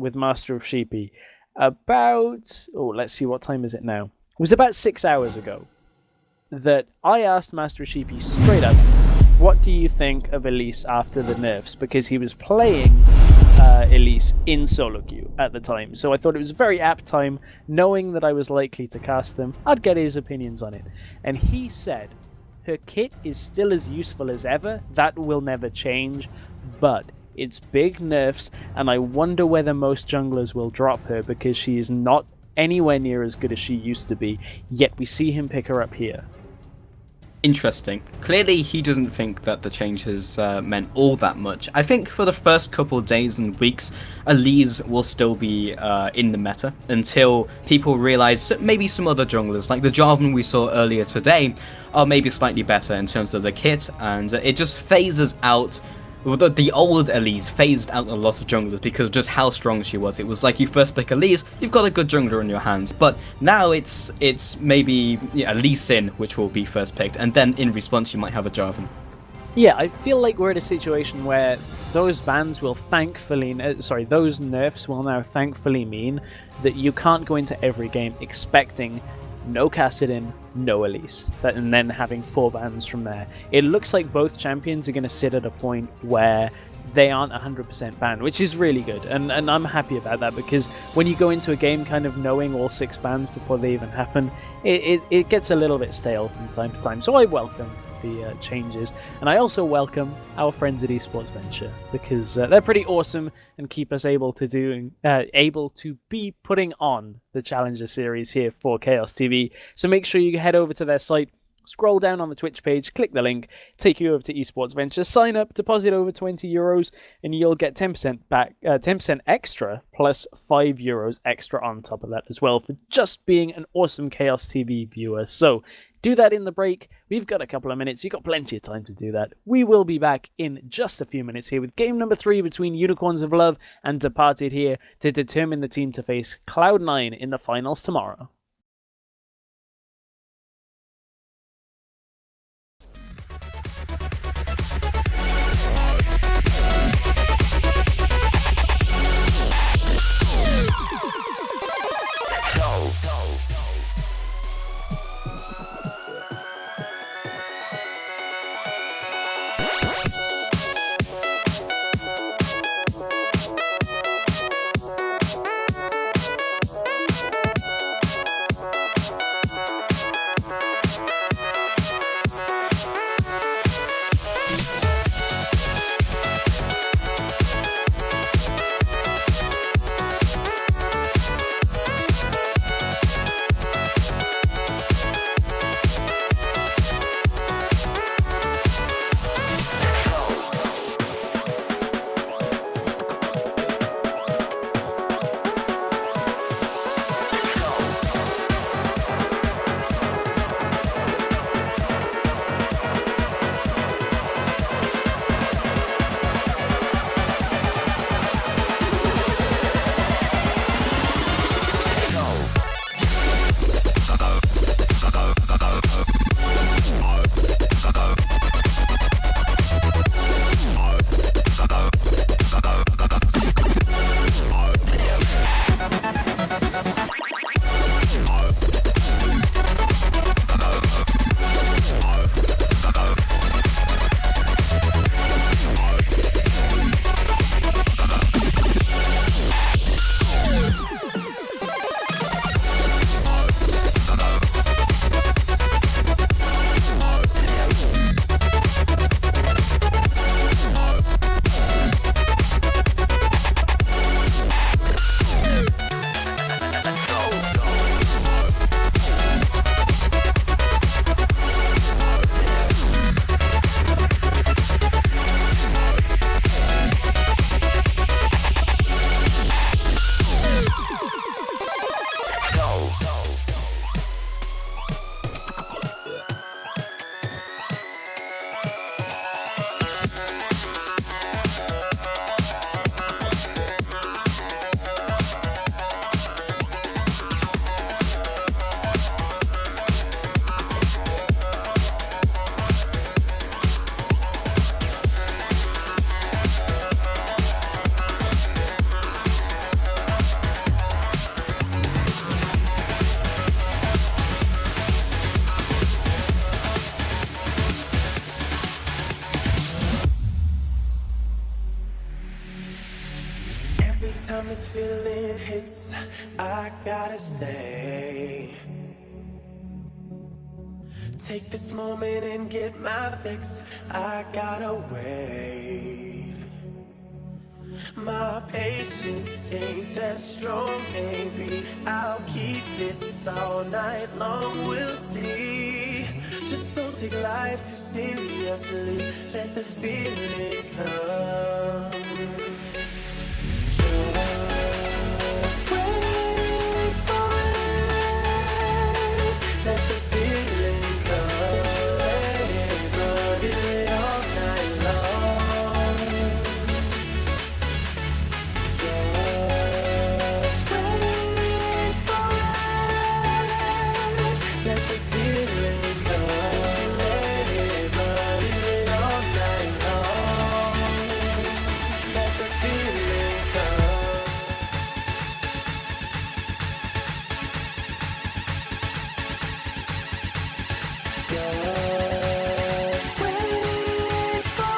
with Master of Sheepy about, let's see, what time is it now? It was about 6 hours ago that I asked Master of Sheepy straight up, what do you think of Elise after the nerfs? Because he was playing Elise in solo queue at the time. So I thought it was a very apt time, knowing that I was likely to cast them, I'd get his opinions on it. And he said, her kit is still as useful as ever, that will never change, but it's big nerfs, and I wonder whether most junglers will drop her because she is not anywhere near as good as she used to be, yet we see him pick her up here. Interesting. Clearly, he doesn't think that the change has meant all that much. I think for the first couple of days and weeks, Elise will still be in the meta until people realize that maybe some other junglers, like the Jarvan we saw earlier today, are maybe slightly better in terms of the kit, and it just phases out. The old Elise phased out a lot of junglers because of just how strong she was. It was like you first pick Elise, you've got a good jungler in your hands. But now it's maybe Lee Sin, which will be first picked, and then in response you might have a Jarvan. Yeah, I feel like we're at a situation where those bans will thankfully, those nerfs will now thankfully mean that you can't go into every game expecting no Kassadin, no Elise, and then having 4 bans from there. It looks like both champions are going to sit at a point where they aren't 100% banned, which is really good, and I'm happy about that, because when you go into a game kind of knowing all 6 bans before they even happen, it gets a little bit stale from time to time, so I welcome the changes, and I also welcome our friends at Esports Venture, because they're pretty awesome and keep us able to be putting on the Challenger Series here for Chaos TV. So make sure you head over to their site, scroll down on the Twitch page, click the link, take you over to Esports Venture, sign up, deposit over €20, and you'll get 10% back, 10% extra, plus €5 extra on top of that as well for just being an awesome Chaos TV viewer. So do that in the break. We've got a couple of minutes. You've got plenty of time to do that. We will be back in just a few minutes here with game number 3 between Unicorns of Love and Departed here to determine the team to face Cloud9 in the finals tomorrow. Every time this feeling hits, I gotta stay. Take this moment and get my fix. I gotta wait. My patience ain't that strong, maybe I'll keep this all night long, we'll see. Just don't take life too seriously, let the feeling come. Just wait for it, let the feeling come. Don't you let it run, feel it all night long. Just wait for it, let the feeling come. Don't you let it run, feel it all night long. Let the feeling come. Just wait for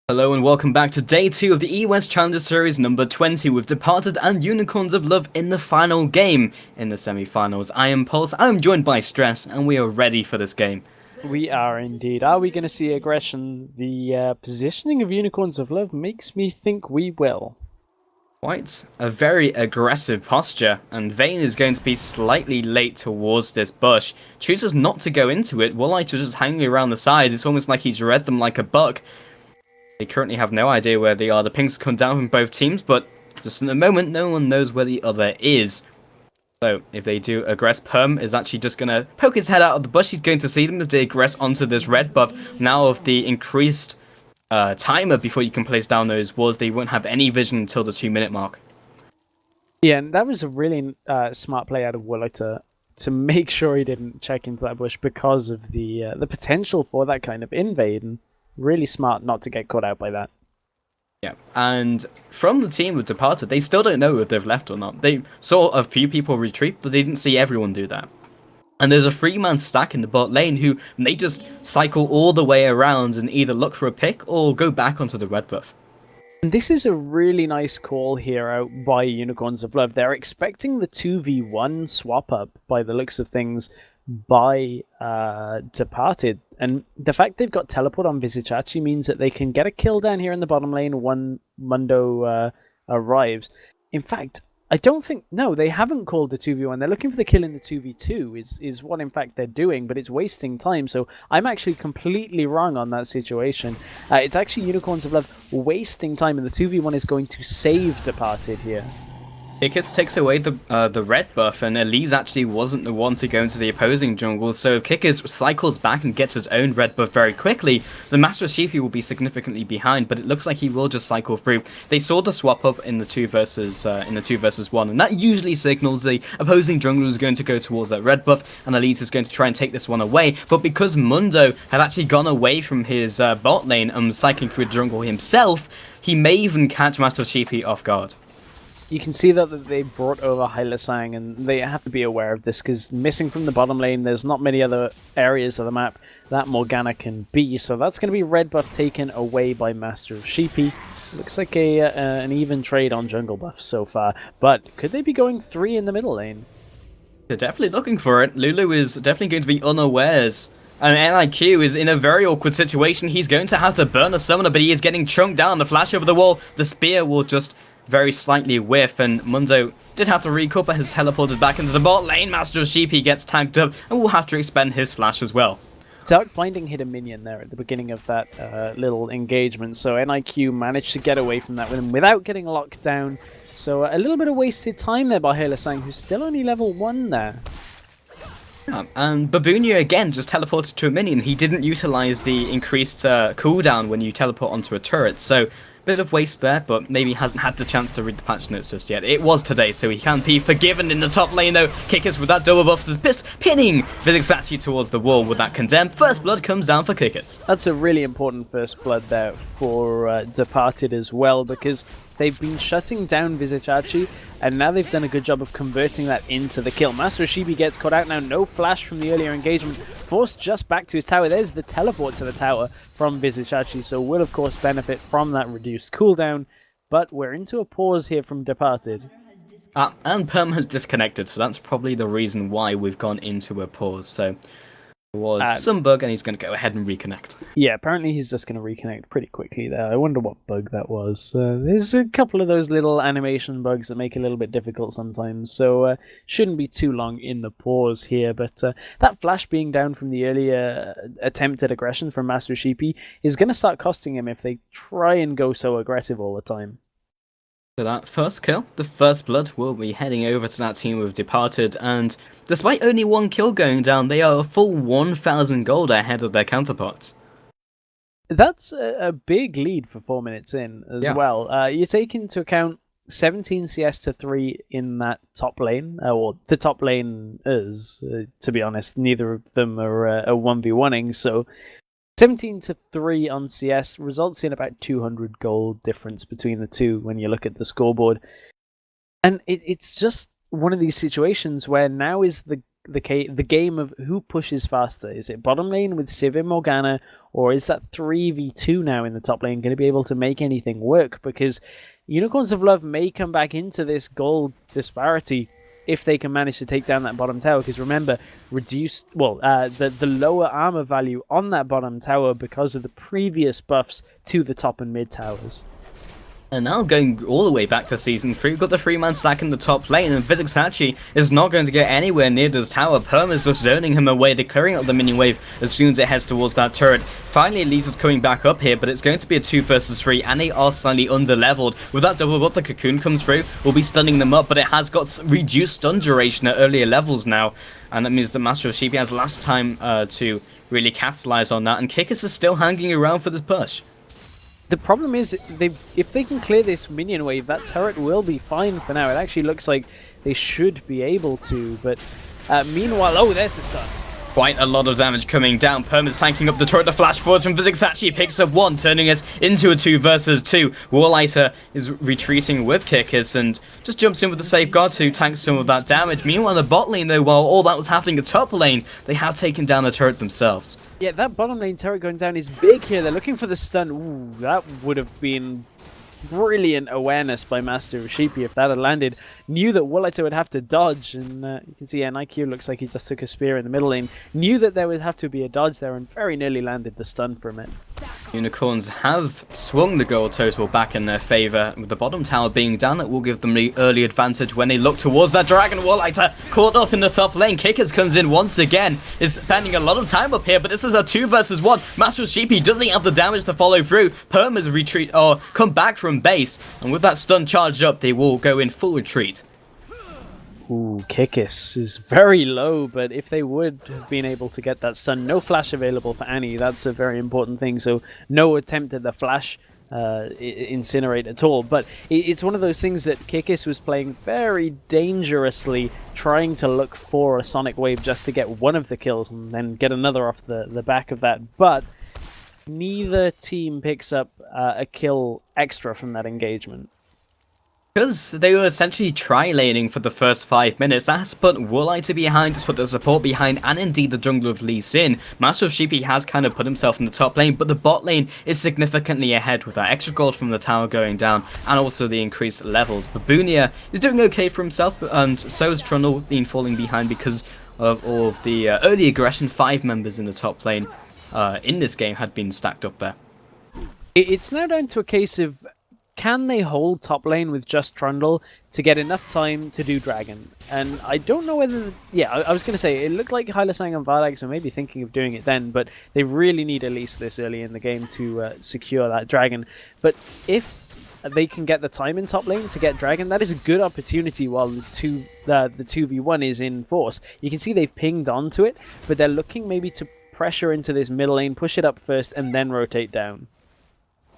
Hello and welcome back to day 2 of the EUS Challenger Series number 20 with Departed and Unicorns of Love in the final game in the semi-finals. I am Pulse, I'm joined by Stress, and we are ready for this game. We are indeed. Are we going to see aggression? The positioning of Unicorns of Love makes me think we will. Quite a very aggressive posture, and Vayne is going to be slightly late towards this bush. Chooses not to go into it, Woolite is just hanging around the side. It's almost like he's read them like a buck. They currently have no idea where they are. The pings come down from both teams, but just in the moment, no one knows where the other is. So, if they do, aggress, Perm is actually just going to poke his head out of the bush. He's going to see them as they aggress onto this red buff. Now of the increased timer before you can place down those walls, they won't have any vision until the 2-minute mark. Yeah, and that was a really smart play out of Woolite to make sure he didn't check into that bush because of the potential for that kind of invade. And really smart not to get caught out by that. Yeah, and from the team with Departed, they still don't know if they've left or not. They saw a few people retreat, but they didn't see everyone do that. And there's a 3-man stack in the bot lane who may just cycle all the way around and either look for a pick or go back onto the red buff. And this is a really nice call here out by Unicorns of Love. They're expecting the 2v1 swap up by the looks of things by Departed, and the fact they've got teleport on Visage actually means that they can get a kill down here in the bottom lane when Mundo arrives. In fact, I don't think... No, they haven't called the 2v1. They're looking for the kill in the 2v2 is what in fact they're doing, but it's wasting time, so I'm actually completely wrong on that situation. It's actually Unicorns of Love wasting time, and the 2v1 is going to save Departed here. Kikis takes away the red buff, and Elise actually wasn't the one to go into the opposing jungle, so if Kikis cycles back and gets his own red buff very quickly, the Master Sheepy will be significantly behind, but it looks like he will just cycle through. They saw the swap up in the 2 versus 1, and that usually signals the opposing jungler is going to go towards that red buff, and Elise is going to try and take this one away, but because Mundo had actually gone away from his bot lane and was cycling through the jungle himself, he may even catch Master Sheepy off guard. You can see that they brought over Hylasang, and they have to be aware of this, because missing from the bottom lane, there's not many other areas of the map that Morgana can be, so that's going to be red buff taken away by Master of Sheepy. Looks like an even trade on jungle buff so far, but could they be going 3 in the middle lane? They're definitely looking for it. Lulu is definitely going to be unawares And NIQ is in a very awkward situation. He's going to have to burn a summoner, but he is getting chunked down. The flash over the wall. The spear will just very slightly whiff, and Mundo did have to recoup, but has teleported back into the bot lane. Master of Sheepy gets tagged up and will have to expend his flash as well. Dark Blinding hit a minion there at the beginning of that little engagement, so NIQ managed to get away from that with him without getting locked down. So a little bit of wasted time there by Heilasang, who's still only level 1 there. Yeah, and Baboonia again just teleported to a minion. He didn't utilize the increased cooldown when you teleport onto a turret, so bit of waste there, but maybe hasn't had the chance to read the patch notes just yet. It was today, so he can be forgiven in the top lane though. Kickers with that double buffs is pinning Vizixachi towards the wall with that condemn. First blood comes down for Kickers. That's a really important first blood there for Departed as well, because they've been shutting down Vizixachi, and now they've done a good job of converting that into the kill. Master Shibi gets caught out now, no flash from the earlier engagement, forced just back to his tower. There's the teleport to the tower from Vizixachi, so will of course benefit from that reduced cooldown, but we're into a pause here from Departed. And Perm has disconnected, so that's probably the reason why we've gone into a pause. So there was some bug, and he's going to go ahead and reconnect. Yeah, apparently he's just going to reconnect pretty quickly there. I wonder what bug that was. There's a couple of those little animation bugs that make it a little bit difficult sometimes, so shouldn't be too long in the pause here. But that flash being down from the earlier attempted aggression from Master Sheepy is going to start costing him if they try and go so aggressive all the time. So that first kill, the first blood, will be heading over to that team with Departed, and despite only one kill going down, they are a full 1,000 gold ahead of their counterparts. That's a big lead for 4 minutes in as well. You take into account 17 CS to 3 in that top lane, or the top lane is, to be honest, neither of them are a 1v1ing, so 17 to 3 on CS results in about 200 gold difference between the two when you look at the scoreboard. And it's just one of these situations where now is the game of who pushes faster. Is it bottom lane with Civ and Morgana, or is that 3v2 now in the top lane going to be able to make anything work? Because Unicorns of Love may come back into this gold disparity if they can manage to take down that bottom tower, because remember, the lower armor value on that bottom tower because of the previous buffs to the top and mid towers. And now going all the way back to Season 3, we've got the 3-man stack in the top lane, and Vizixachi is not going to get anywhere near this tower. Perm is just zoning him away. They're clearing up the minion wave as soon as it heads towards that turret. Finally, Lisa's coming back up here, but it's going to be a 2 versus 3, and they are slightly under-leveled. With that double buff, the Cocoon comes through, will be stunning them up, but it has got reduced stun duration at earlier levels now, and that means the Master of Sheepy has last time to really capitalize on that, and Kikis is still hanging around for this push. The problem is, if they can clear this minion wave, that turret will be fine for now. It actually looks like they should be able to, but meanwhile... Oh, there's the stun. Quite a lot of damage coming down. Perm is tanking up the turret. The flash forwards from Vizixachi picks up 1, turning us into a 2 versus 2. Warlighter is retreating with Kickers and just jumps in with the safeguard to tank some of that damage. Meanwhile, the bot lane, though, while all that was happening at top lane, they have taken down the turret themselves. Yeah, that bottom lane turret going down is big here. They're looking for the stun. Ooh, that would have been brilliant awareness by Master of Sheepy if that had landed. Knew that Wooliter would have to dodge, and you can see NIQ looks like he just took a spear in the middle lane. Knew that there would have to be a dodge there, and very nearly landed the stun from it. Unicorns have swung the goal total back in their favour, with the bottom tower being down. That will give them the early advantage when they look towards that dragon. Warlighter caught up in the top lane. Kickers comes in once again, is spending a lot of time up here, but this is a 2 versus 1. Master Sheepy doesn't have the damage to follow through. Perm is retreat, or come back from base, and with that stun charged up, they will go in full retreat. Ooh, Kikis is very low, but if they would have been able to get that stun, no flash available for Annie, that's a very important thing, so no attempt at the flash incinerate at all. But it's one of those things that Kikis was playing very dangerously, trying to look for a Sonic Wave just to get one of the kills and then get another off the back of that, but neither team picks up a kill extra from that engagement. Because they were essentially tri-laning for the first 5 minutes, that has put Wooliter behind, has put the support behind, and indeed the jungler of Lee Sin. Master of Sheepy has kind of put himself in the top lane, but the bot lane is significantly ahead with that extra gold from the tower going down, and also the increased levels. Baboonia is doing okay for himself, and so is Trundle been falling behind because of all of the early aggression 5 members in the top lane in this game had been stacked up there. It's now down to a case of, can they hold top lane with just Trundle to get enough time to do Dragon? And I don't know whether... Yeah, I was going to say, it looked like Hylasang and Varlax were maybe thinking of doing it then, but they really need Elise this early in the game to secure that Dragon. But if they can get the time in top lane to get Dragon, that is a good opportunity while the 2v1 is in force. You can see they've pinged onto it, but they're looking maybe to pressure into this middle lane, push it up first, and then rotate down.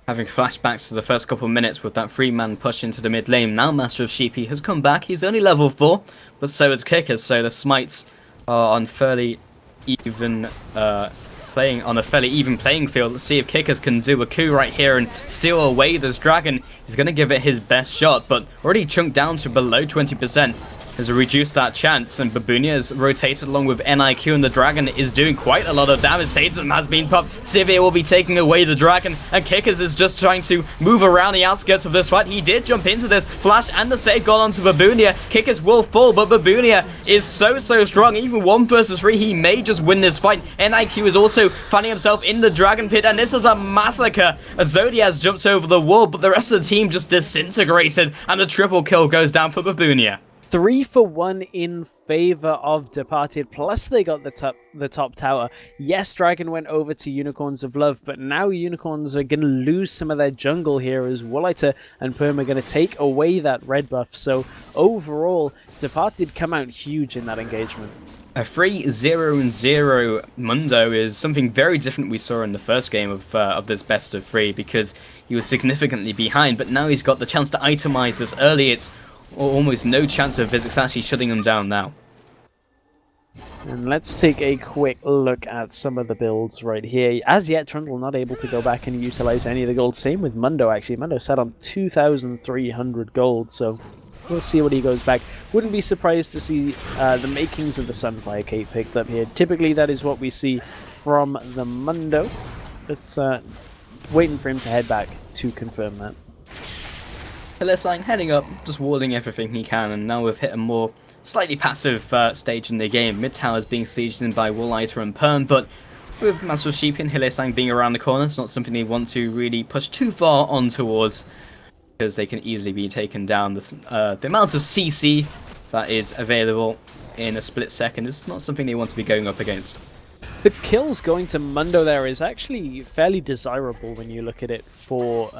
Having flashbacks to the first couple of minutes with that 3-man push into the mid lane, now Master of Sheepy has come back. He's only level 4, but so is Kickers, so the smites are on fairly even playing on a fairly even playing field. Let's see if Kickers can do a coup right here and steal away this Dragon. He's going to give it his best shot, but already chunked down to below 20%. Has reduced that chance, and Babunia has rotated along with NIQ, and the Dragon is doing quite a lot of damage. Sadism has been popped. Sivir will be taking away the Dragon, and Kickers is just trying to move around the outskirts of this fight. He did jump into this flash, and the save got onto Babunia. Kickers will fall, but Babunia is so strong. Even 1 versus 3, he may just win this fight. NIQ is also finding himself in the Dragon Pit, and this is a massacre. Zodiaz jumps over the wall, but the rest of the team just disintegrated, and a triple kill goes down for Babunia. 3 for 1 in favor of Departed, plus they got the top tower. Yes, Dragon went over to Unicorns of Love, but now Unicorns are going to lose some of their jungle here as Wooliter and Perm are going to take away that red buff. So overall, Departed come out huge in that engagement. A 3-0-0 Mundo is something very different we saw in the first game of this best of 3, because he was significantly behind, but now he's got the chance to itemize this early. It's almost no chance of Vizix actually shutting them down now. And let's take a quick look at some of the builds right here. As yet, Trundle not able to go back and utilize any of the gold. Same with Mundo, actually. Mundo sat on 2,300 gold, so we'll see what he goes back. Wouldn't be surprised to see the makings of the Sunfire Cape picked up here. Typically, that is what we see from the Mundo, but waiting for him to head back to confirm that. Hylissang heading up, just warding everything he can, and now we've hit a more slightly passive stage in the game. Mid tower is being sieged in by Wooliter and Perm, but with Master of Sheepy and Hylissang being around the corner, it's not something they want to really push too far on towards, because they can easily be taken down. The amount of CC that is available in a split second is not something they want to be going up against. The kills going to Mundo there is actually fairly desirable when you look at it for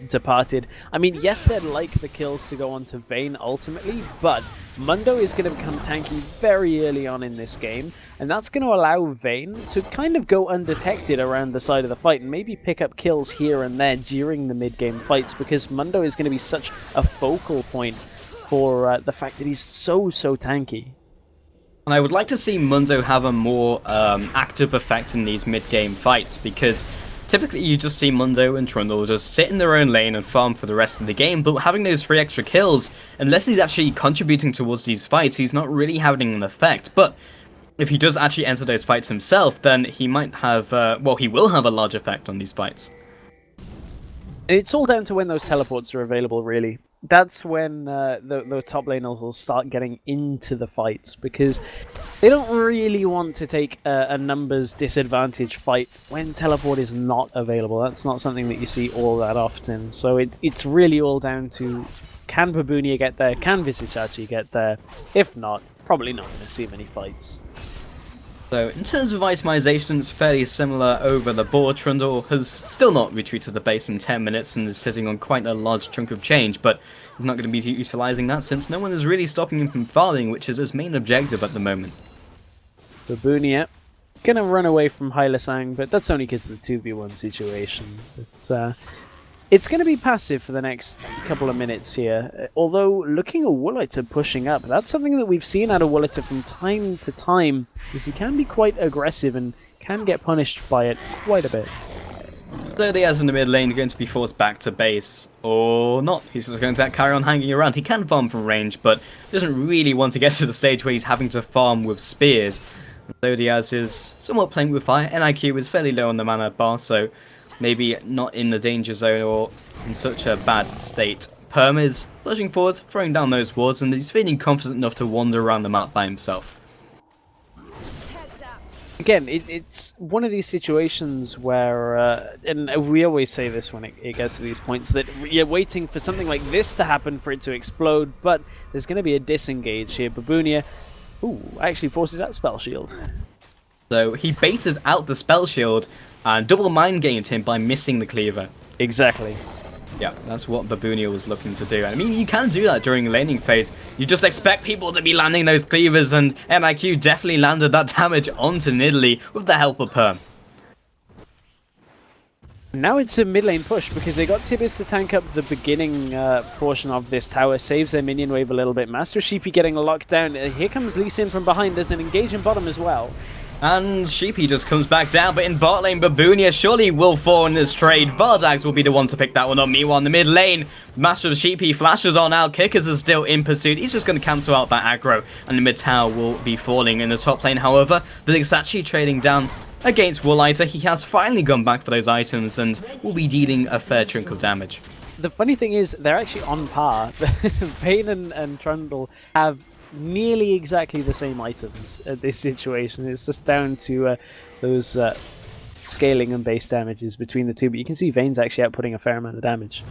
Departed. I mean, yes, they'd like the kills to go on to Vayne ultimately, but Mundo is going to become tanky very early on in this game, and that's going to allow Vayne to kind of go undetected around the side of the fight and maybe pick up kills here and there during the mid-game fights, because Mundo is going to be such a focal point for the fact that he's so tanky. And I would like to see Mundo have a more active effect in these mid-game fights, because typically you just see Mundo and Trundle just sit in their own lane and farm for the rest of the game, but having those 3 extra kills, unless he's actually contributing towards these fights, he's not really having an effect. But if he does actually enter those fights himself, then he might have, well, he will have a large effect on these fights. It's all down to when those teleports are available, really. That's when the top laners will start getting into the fights, because they don't really want to take a numbers disadvantage fight when teleport is not available. That's not something that you see all that often. So it's really all down to, can Babunia get there? Can Visichachi get there? If not, probably not going to see many fights. So, in terms of itemization, it's fairly similar over the board. Trundle has still not retreated the base in 10 minutes and is sitting on quite a large chunk of change, but he's not going to be utilising that since no one is really stopping him from farming, which is his main objective at the moment. Babunia gonna run away from Hylissang, but that's only because of the 2v1 situation. But, it's going to be passive for the next couple of minutes here, although looking at Wooliter pushing up, that's something that we've seen out of Wooliter from time to time, because he can be quite aggressive and can get punished by it quite a bit. Zodiaz in the mid lane going to be forced back to base, or not. He's just going to carry on hanging around. He can farm from range, but doesn't really want to get to the stage where he's having to farm with spears. Zodiaz is somewhat playing with fire. NIQ is fairly low on the mana bar, so maybe not in the danger zone or in such a bad state. Perm is pushing forward, throwing down those wards, and he's feeling confident enough to wander around the map by himself. Again, it's one of these situations where, and we always say this when it gets to these points, that you're waiting for something like this to happen for it to explode, but there's going to be a disengage here. Babunia, actually forces out Spell Shield. So he baited out the Spell Shield and double mind gamed him by missing the Cleaver. Exactly. Yeah, that's what Babunia was looking to do. I mean, you can do that during laning phase. You just expect people to be landing those cleavers, and NIQ definitely landed that damage onto Nidalee with the help of Perm. Now it's a mid lane push because they got Tibbers to tank up the beginning portion of this tower, saves their minion wave a little bit. Master Sheepy getting locked down. Here comes Lee Sin from behind. There's an engage in bottom as well. And Sheepy just comes back down, but in bot lane, Babunia surely will fall in this trade. Vardags will be the one to pick that one up. Meanwhile, in the mid lane, Master of Sheepy flashes on out. Kickers is still in pursuit. He's just going to cancel out that aggro, and the mid tower will be falling. In the top lane, however, Vixachi trading down against Wooliter. He has finally gone back for those items and will be dealing a fair chunk of damage. The funny thing is, they're actually on par. Vayne and Trundle have nearly exactly the same items at this situation. It's just down to those scaling and base damages between the two, but you can see Vayne's actually outputting a fair amount of damage.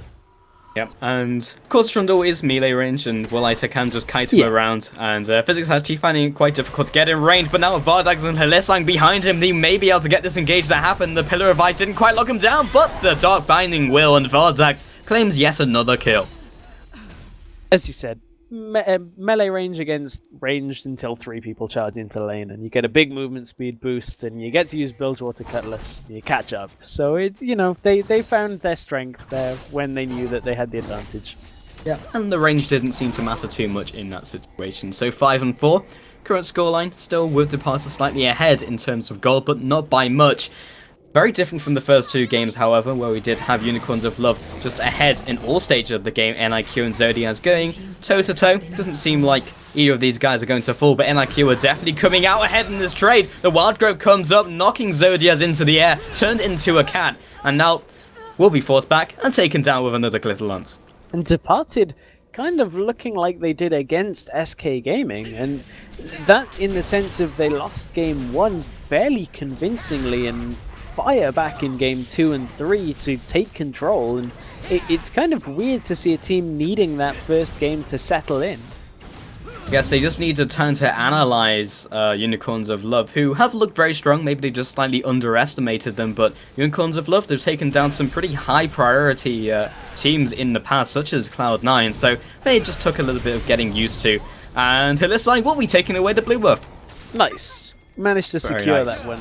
Yep, and of course Trundle is melee range, and Wooliter can just kite him around, and Physics actually finding it quite difficult to get in range, but now with Vardags and Halisang behind him, they may be able to get this engage to happen. The Pillar of Ice didn't quite lock him down, but the Dark Binding will, and Vardags claims yet another kill. As you said, melee range against ranged until 3 people charge into lane, and you get a big movement speed boost, and you get to use Bilgewater Cutlass, and you catch up. So it's, you know, they found their strength there when they knew that they had the advantage. Yeah, and the range didn't seem to matter too much in that situation. So 5 and 4, current scoreline, still with Departer slightly ahead in terms of gold, but not by much. Very different from the first 2 games, however, where we did have Unicorns of Love just ahead in all stages of the game. NIQ and Zodiaz going toe-to-toe. Doesn't seem like either of these guys are going to fall, but NIQ are definitely coming out ahead in this trade. The Wild Growth comes up, knocking Zodiaz into the air, turned into a cat, and now will be forced back and taken down with another Glitter Lance. And Departed kind of looking like they did against SK Gaming, and that in the sense of they lost game 1 fairly convincingly and fire back in game 2 and 3 to take control, and it's kind of weird to see a team needing that first game to settle in. Yes, they just need to time to analyze Unicorns of Love, who have looked very strong. Maybe they just slightly underestimated them, but Unicorns of Love, they've taken down some pretty high priority teams in the past, such as Cloud9, so they just took a little bit of getting used to. And Halisang will be taking away the blue buff. Nice. Managed to secure that one.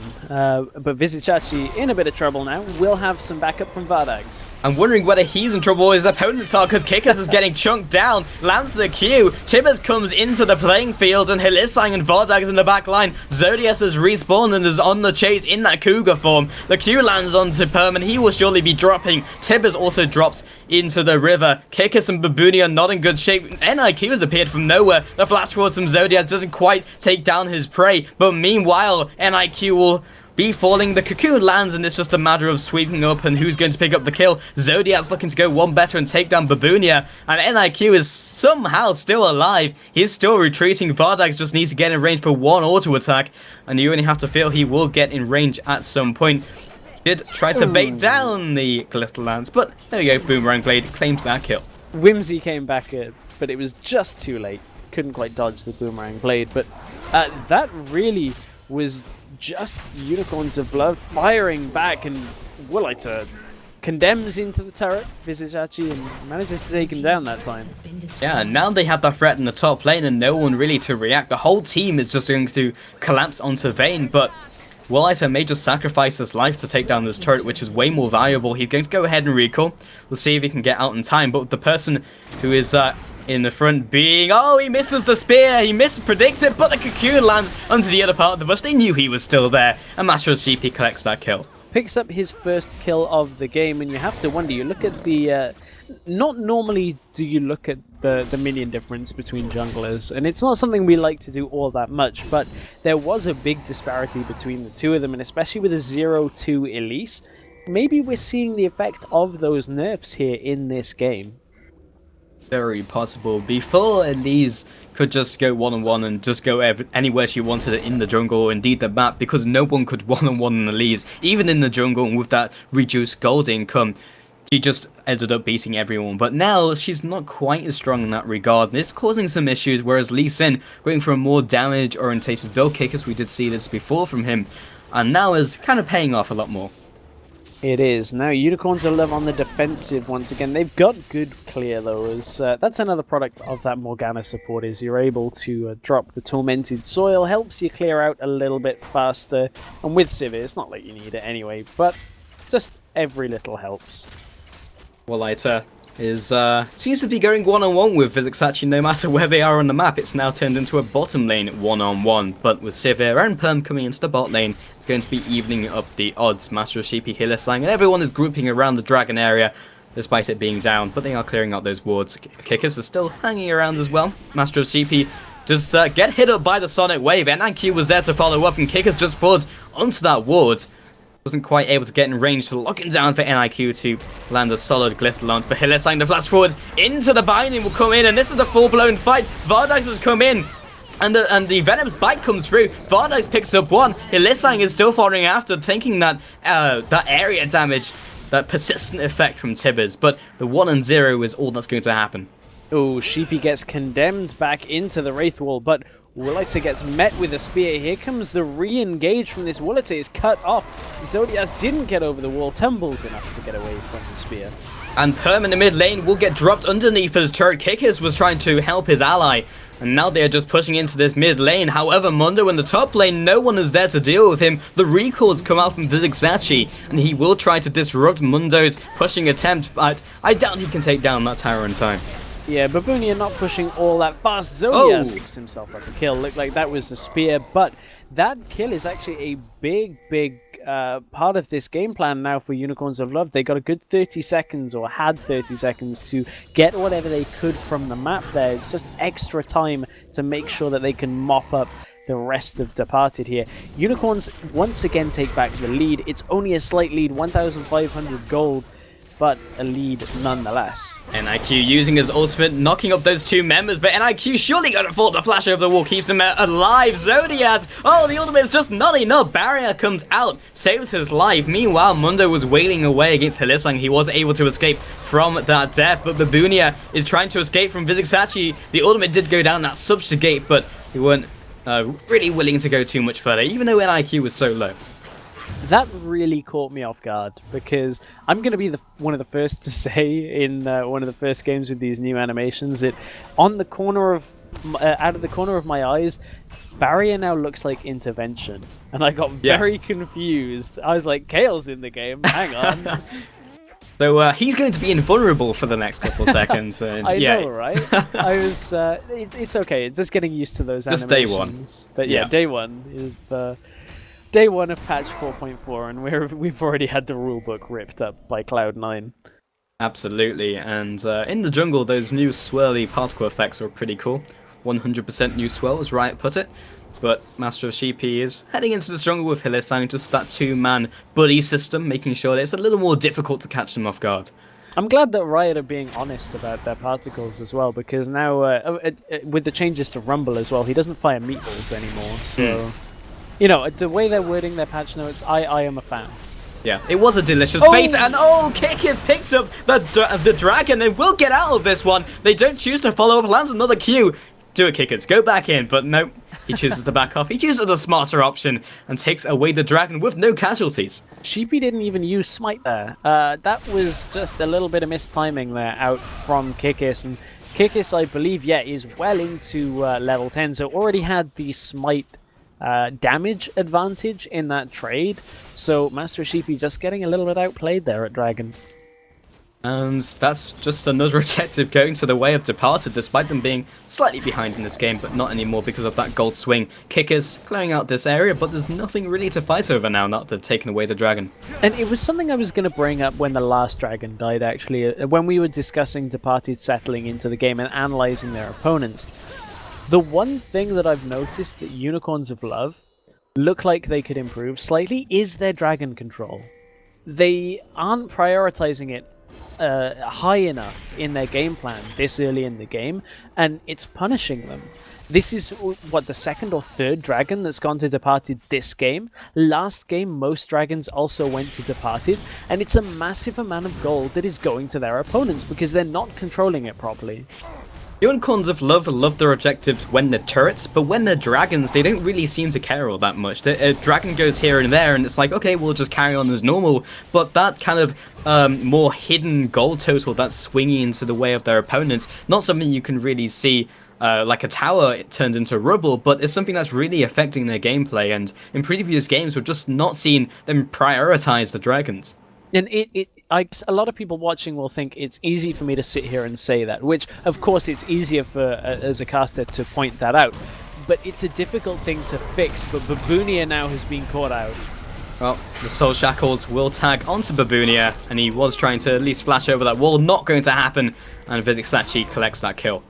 But Vizcachi in a bit of trouble now. Will have some backup from Vardags. I'm wondering whether he's in trouble or his opponents are, because Kickers is getting chunked down. Lands the Q. Tibbers comes into the playing field, and Halisang and Vardags in the back line. Zodias has respawned and is on the chase in that Cougar form. The Q lands onto Perm, and he will surely be dropping. Tibbers also drops into the river. Kickers and Babunia are not in good shape. NIQ has appeared from nowhere. The flash towards some Zodias doesn't quite take down his prey, but meanwhile, NIQ will be falling. The Cocoon lands, and it's just a matter of sweeping up and who's going to pick up the kill. Zodiac's looking to go one better and take down Babunia, and NIQ is somehow still alive. He's still retreating. Vardags just needs to get in range for one auto attack, and you only have to feel he will get in range at some point. Did try to bait down the Glitter Lance, but there we go. Boomerang Blade claims that kill. Whimsy came back, but it was just too late. Couldn't quite dodge the Boomerang Blade, but that really was just Unicorns of Love firing back, and Wooliter condemns into the turret Vizcachi and manages to take him down that time. Yeah, now they have that threat in the top lane and no one really to react. The whole team is just going to collapse onto Vayne, but Wooliter may just sacrifice his life to take down this turret, which is way more valuable. He's going to go ahead and recall. We'll see if he can get out in time, but the person who is in the front being... Oh, he misses the spear. He mispredicts it, but the Cocoon lands onto the other part of the bush. They knew he was still there. And Master of CP collects that kill. Picks up his first kill of the game, and you have to wonder, you look at the... not normally do you look at the minion difference between junglers, and it's not something we like to do all that much, but there was a big disparity between the two of them, and especially with a 0-2 Elise, maybe we're seeing the effect of those nerfs here in this game. Very possible. Before Elise could just go one-on-one and just go anywhere she wanted it in the jungle, or indeed the map, because no one could one-on-one Elise, even in the jungle, and with that reduced gold income, she just ended up beating everyone. But now she's not quite as strong in that regard, and it's causing some issues, whereas Lee Sin going for a more damage-orientated build kick, as we did see this before from him, and now is kind of paying off a lot more. It is. Now, Unicorns are on the defensive once again. They've got good clear, though, as that's another product of that Morgana support, is you're able to drop the Tormented Soil, helps you clear out a little bit faster, and with Sivir, it's not like you need it anyway, but just every little helps. Walliter is seems to be going one-on-one with Vizixachi no matter where they are on the map. It's now turned into a bottom lane one-on-one, but with Sivir and Perm coming into the bot lane, it's going to be evening up the odds. Master of Sheepy, Hillisang, and everyone is grouping around the dragon area, despite it being down, but they are clearing out those wards. Kickers are still hanging around as well. Master of Sheepy does get hit up by the Sonic Wave, and NIQ was there to follow up, and Kickers just falls onto that ward. Wasn't quite able to get in range to lock him down for NIQ to land a solid glitter launch, but Hillisang, the flash forward into the binding, will come in, and this is a full-blown fight. Vardax has come in, and the Venom's bite comes through. Vardax picks up one. Hillisang is still following after, taking that area damage, that persistent effect from Tibbers, but the 1-0 is all that's going to happen. Oh, Sheepy gets condemned back into the Wraith Wall, but Wooliter gets met with a spear. Here comes the re-engage from this. Wooliter is cut off. Zodias didn't get over the wall. Tumbles enough to get away from the spear. And Perm in the mid lane will get dropped underneath as Turret Kickers was trying to help his ally. And now they're just pushing into this mid lane. However, Mundo in the top lane, no one is there to deal with him. The recalls come out from Vizixachi, and he will try to disrupt Mundo's pushing attempt, but I doubt he can take down that tower in time. Yeah, Baboonia not pushing all that fast. Zodias picks himself up a kill. Looked like that was a spear, but that kill is actually a big part of this game plan now for Unicorns of Love. They got a good 30 seconds, or had 30 seconds, to get whatever they could from the map there. It's just extra time to make sure that they can mop up the rest of Departed here. Unicorns once again take back the lead. It's only a slight lead, 1,500 gold, but a lead nonetheless. NIQ using his ultimate, knocking up those two members, but NIQ surely gonna fall. The flash over the wall keeps him alive. Zodiac, oh, the ultimate is just not enough. Barrier comes out, saves his life. Meanwhile, Mundo was wailing away against Hillisang. He was able to escape from that death, but Baboonia is trying to escape from Vizixachi. The ultimate did go down that subjugate, but they weren't really willing to go too much further, even though NIQ was so low. That really caught me off guard, because I'm going to be one of the first to say in one of the first games with these new animations that on the corner of out of the corner of my eyes, Barrier now looks like Intervention, and I got very confused. I was like, Kale's in the game, hang on. So he's going to be invulnerable for the next couple seconds. I know, right? I was. It's okay. It's just getting used to those animations. Just day one. But yeah, day one is. Day one of patch 4.4, and we've already had the rulebook ripped up by Cloud9. Absolutely, and in the jungle, those new swirly particle effects are pretty cool. 100% new swirl, as Riot put it. But Master of Sheepy is heading into this jungle with Hillisang, just that two-man buddy system, making sure that it's a little more difficult to catch them off guard. I'm glad that Riot are being honest about their particles as well, because now, with the changes to Rumble as well, he doesn't fire meatballs anymore, so... You know, the way they're wording their patch notes, I am a fan. Yeah, it was a delicious fate, and Kick has picked up the dragon and will get out of this one. They don't choose to follow up, lands another Q. Do it, Kickers, go back in, but no, he chooses to back off. He chooses the smarter option and takes away the dragon with no casualties. Sheepy didn't even use Smite there. That was just a little bit of mistiming there out from Kikis, and Kikis, I believe, is well into level 10, so already had the Smite damage advantage in that trade, so Master Sheepy just getting a little bit outplayed there at Dragon. And that's just another objective going to the way of Departed, despite them being slightly behind in this game, but not anymore because of that gold swing. Kickers clearing out this area, but there's nothing really to fight over now that they've taken away the dragon. And it was something I was going to bring up when the last dragon died, actually, when we were discussing Departed settling into the game and analysing their opponents. The one thing that I've noticed that Unicorns of Love look like they could improve slightly is their dragon control. They aren't prioritizing it high enough in their game plan this early in the game, and it's punishing them. This is, what, the second or third dragon that's gone to Departed this game. Last game, most dragons also went to Departed, and it's a massive amount of gold that is going to their opponents because they're not controlling it properly. Unicorns of Love love their objectives when they're turrets, but when they're dragons, they don't really seem to care all that much. A dragon goes here and there, and it's like, okay, we'll just carry on as normal. But that kind of more hidden gold total that's swinging into the way of their opponents, not something you can really see like a tower it turns into rubble, but it's something that's really affecting their gameplay. And in previous games, we've just not seen them prioritize the dragons. And a lot of people watching will think it's easy for me to sit here and say that, which, of course, it's easier for as a caster to point that out. But it's a difficult thing to fix, but Baboonia now has been caught out. Well, the Soul Shackles will tag onto Baboonia, and he was trying to at least flash over that wall. Not going to happen, and Vizixachi collects that kill.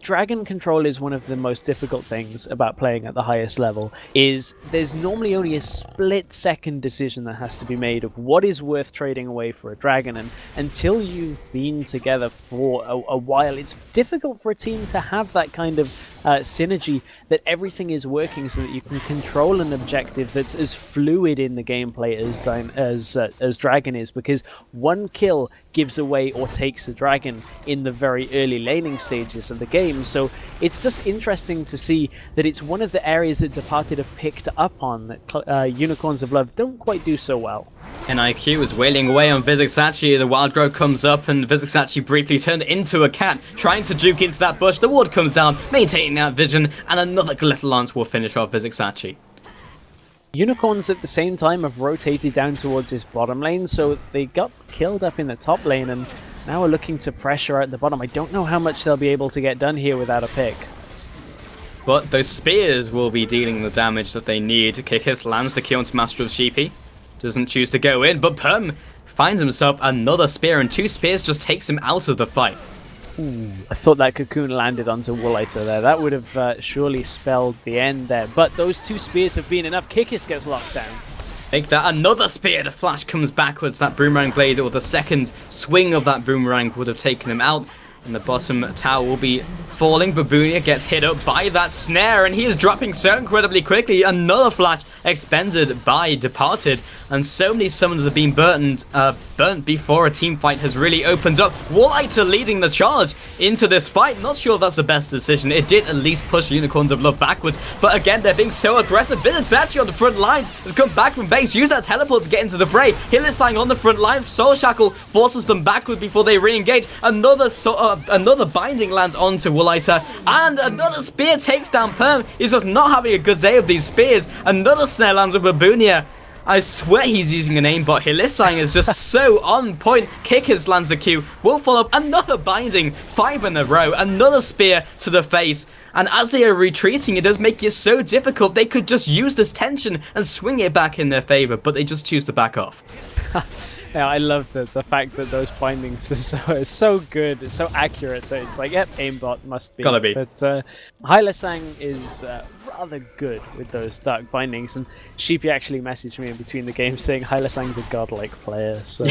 Dragon control is one of the most difficult things about playing at the highest level, is there's normally only a split-second decision that has to be made of what is worth trading away for a dragon, and until you've been together for a while, it's difficult for a team to have that kind of synergy, that everything is working so that you can control an objective that's as fluid in the gameplay as Dragon is, because one kill gives away or takes a dragon in the very early laning stages of the game. So it's just interesting to see that it's one of the areas that Departed have picked up on that Unicorns of Love don't quite do so well. NIQ is wailing away on Vizixachi. The Wild Growth comes up, and Vizixachi briefly turned into a cat, trying to juke into that bush. The ward comes down, maintaining that vision, and another Glyph Lance will finish off Vizixachi. Unicorns at the same time have rotated down towards his bottom lane, so they got killed up in the top lane and now are looking to pressure out the bottom. I don't know how much they'll be able to get done here without a pick. But those spears will be dealing the damage that they need. Kikis lands the kill onto Master of Sheepy. Doesn't choose to go in, but Perm finds himself another spear, and 2 spears just takes him out of the fight. Ooh, I thought that cocoon landed onto Wooliter there. That would have surely spelled the end there. But those 2 spears have been enough. Kikis gets locked down. Take that, another spear. The flash comes backwards. That boomerang blade, or the second swing of that boomerang, would have taken him out. And the bottom tower will be falling. Baboonia gets hit up by that snare, and he is dropping so incredibly quickly. Another flash expended by Departed, and so many summons have been burnt before a team fight has really opened up. Wooliter leading the charge into this fight. Not sure if that's the best decision. It did at least push Unicorns of Love backwards, but again, they're being so aggressive. Vizixachi on the front lines has come back from base, use that teleport to get into the fray. Hylissang on the front lines. Soul Shackle forces them backward before they re-engage. Another binding lands onto Wooliter, and another spear takes down Perm. He's just not having a good day of these spears. Another snare lands with Baboonia. I swear he's using an aimbot. Hylissang is just so on point. Kickers lands a Q. Will follow up another binding, 5 in a row. Another spear to the face. And as they are retreating, it does make it so difficult. They could just use this tension and swing it back in their favor, but they just choose to back off. Yeah, I love the fact that those bindings are so good, it's so accurate that it's like, yep, aimbot must be. Gotta be. But Hylissang is rather good with those dark bindings, and Sheepy actually messaged me in between the games saying Hylissang's a godlike player, so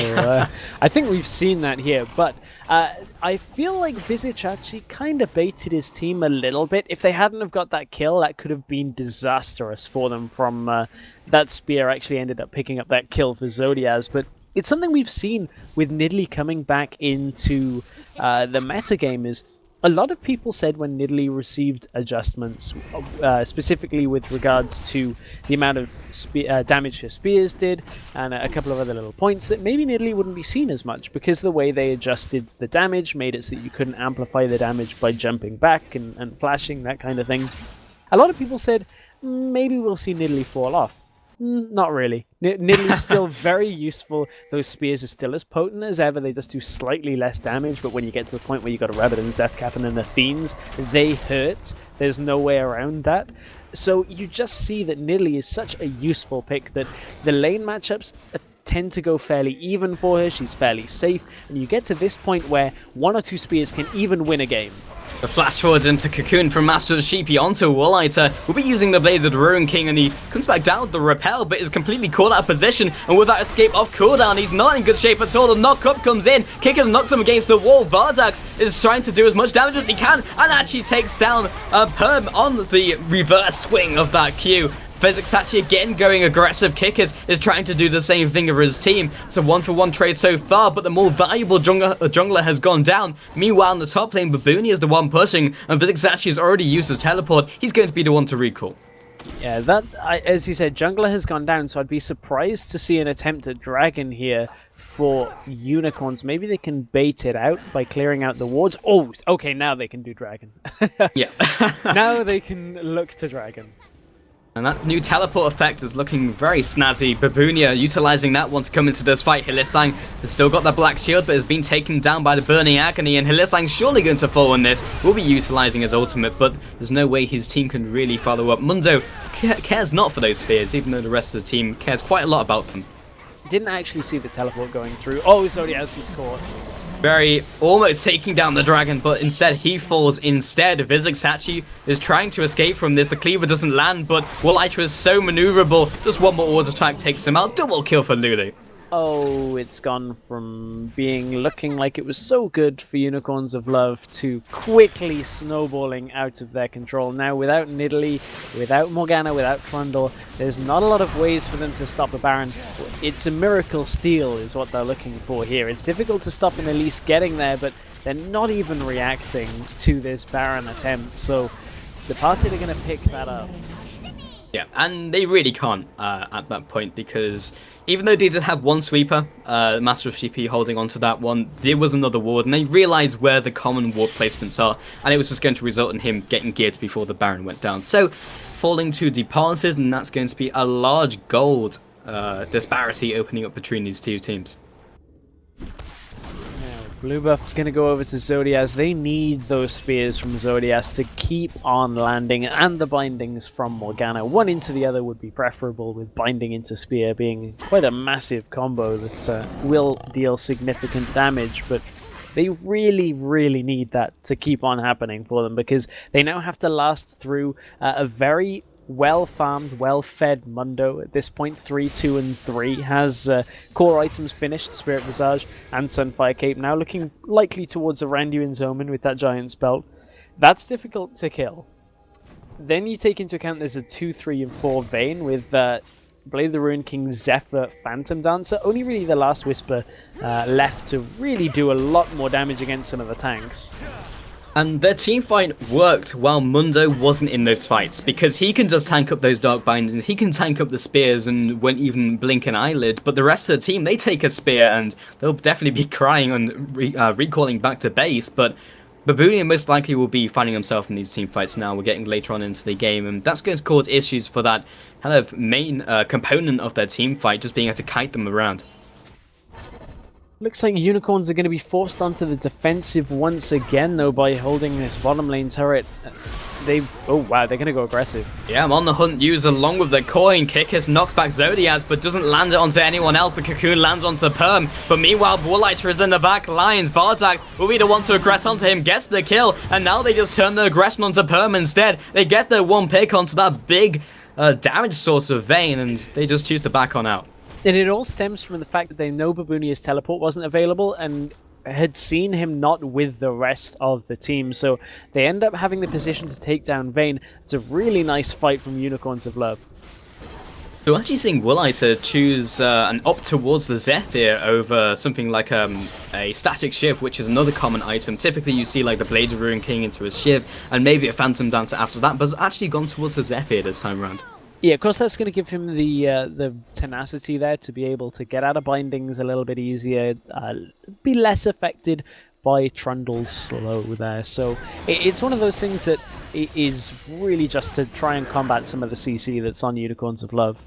I think we've seen that here. But I feel like Vizixachi kind of baited his team a little bit. If they hadn't have got that kill, that could have been disastrous for them. From that spear actually ended up picking up that kill for Zodiaz, but it's something we've seen with Nidalee coming back into the metagame. Is a lot of people said when Nidalee received adjustments, specifically with regards to the amount of damage her spears did, and a couple of other little points, that maybe Nidalee wouldn't be seen as much because the way they adjusted the damage made it so that you couldn't amplify the damage by jumping back and flashing, that kind of thing. A lot of people said maybe we'll see Nidalee fall off. Not really. Nidalee's still very useful. Those spears are still as potent as ever. They just do slightly less damage, but when you get to the point where you've got a Rabadon's Deathcap and then the Fiends, they hurt. There's no way around that. So you just see that Nidalee is such a useful pick that the lane matchups tend to go fairly even for her. She's fairly safe, and you get to this point where 1 or 2 spears can even win a game. The flash forward into Cocoon from Master of Sheepy onto Wooliter. Will be using the Blade of the Ruin King, and he comes back down with the repel, but is completely caught out of position. And with that escape off cooldown, he's not in good shape at all. The knock-up comes in. Kickers knocks him against the wall. Vardax is trying to do as much damage as he can, and actually takes down Perm on the reverse swing of that Q. Physics actually again going aggressive. Kickers is trying to do the same thing for his team. It's a 1-for-1 trade so far, but the more valuable jungler has gone down. Meanwhile, in the top lane, Babooni is the one pushing, and Physics actually has already used his teleport. He's going to be the one to recall. Yeah, as you said, jungler has gone down, so I'd be surprised to see an attempt at Dragon here for Unicorns. Maybe they can bait it out by clearing out the wards. Oh, okay, now they can do Dragon. Yeah. Now they can look to Dragon. And that new teleport effect is looking very snazzy. Baboonia utilizing that one to come into this fight. Hylissang has still got the black shield, but has been taken down by the Burning Agony, and Hylissang's surely going to fall on this. Will be utilizing his ultimate, but there's no way his team can really follow up. Mundo cares not for those spears, even though the rest of the team cares quite a lot about them. Didn't actually see the teleport going through. Oh, Zodias is caught. Very almost taking down the dragon, but instead he falls instead. Vizigsachi is trying to escape from this. The cleaver doesn't land, but Wooliter is so maneuverable. Just one more order attack takes him out. Double kill for Lulu. Oh, it's gone from looking like it was so good for Unicorns of Love to quickly snowballing out of their control. Now, without Nidalee, without Morgana, without Trundle, there's not a lot of ways for them to stop a Baron. It's a miracle steal is what they're looking for here. It's difficult to stop an Elise getting there, but they're not even reacting to this Baron attempt. So, Departed are going to pick that up. Yeah, and they really can't at that point, because even though they did have one sweeper, Master of CP holding onto that one, there was another ward, and they realized where the common ward placements are, and it was just going to result in him getting geared before the Baron went down. So, falling to Departed, and that's going to be a large gold disparity opening up between these two teams. Blue buff going to go over to Zodias. They need those spears from Zodias to keep on landing, and the bindings from Morgana. One into the other would be preferable, with binding into spear being quite a massive combo that will deal significant damage, but they really, really need that to keep on happening for them, because they now have to last through a very well-farmed, well-fed Mundo. At this point, 3, 2, and 3 has core items finished, Spirit Visage and Sunfire Cape, now looking likely towards a Randuin's Omen with that Giant's Belt. That's difficult to kill. Then you take into account there's a 2, 3, and 4 Vayne with Blade of the Ruin King, Zephyr, Phantom Dancer. Only really the Last Whisper left to really do a lot more damage against some of the tanks. And their team fight worked while Mundo wasn't in those fights, because he can just tank up those Dark Bindings, he can tank up the spears and won't even blink an eyelid, but the rest of the team, they take a spear and they'll definitely be crying and recalling back to base, but Babooni most likely will be finding himself in these team fights now. We're getting later on into the game, and that's going to cause issues for that kind of main component of their team fight, just being able to kite them around. Looks like Unicorns are going to be forced onto the defensive once again, though, by holding this bottom lane turret. Oh wow, they're going to go aggressive. Yeah, I'm on the hunt used along with the coin. Kickers knocks back Zodias, but doesn't land it onto anyone else. The Cocoon lands onto Perm, but meanwhile, Wooliter is in the back. Lions, Vardax will be the one to aggress onto him, gets the kill, and now they just turn the aggression onto Perm instead. They get their one pick onto that big damage source of Vayne, and they just choose to back on out. And it all stems from the fact that they know Baboonia's teleport wasn't available and had seen him not with the rest of the team. So they end up having the position to take down Vayne. It's a really nice fight from Unicorns of Love. So actually seeing Wooliter choose an up towards the Zephyr over something like a static shiv, which is another common item. Typically you see like the Blade of Ruin King into a shiv and maybe a Phantom Dancer after that, but it's actually gone towards the Zephyr this time around. Yeah, of course that's going to give him the tenacity there to be able to get out of bindings a little bit easier, be less affected by Trundle's slow there. So it's one of those things that is really just to try and combat some of the CC that's on Unicorns of Love.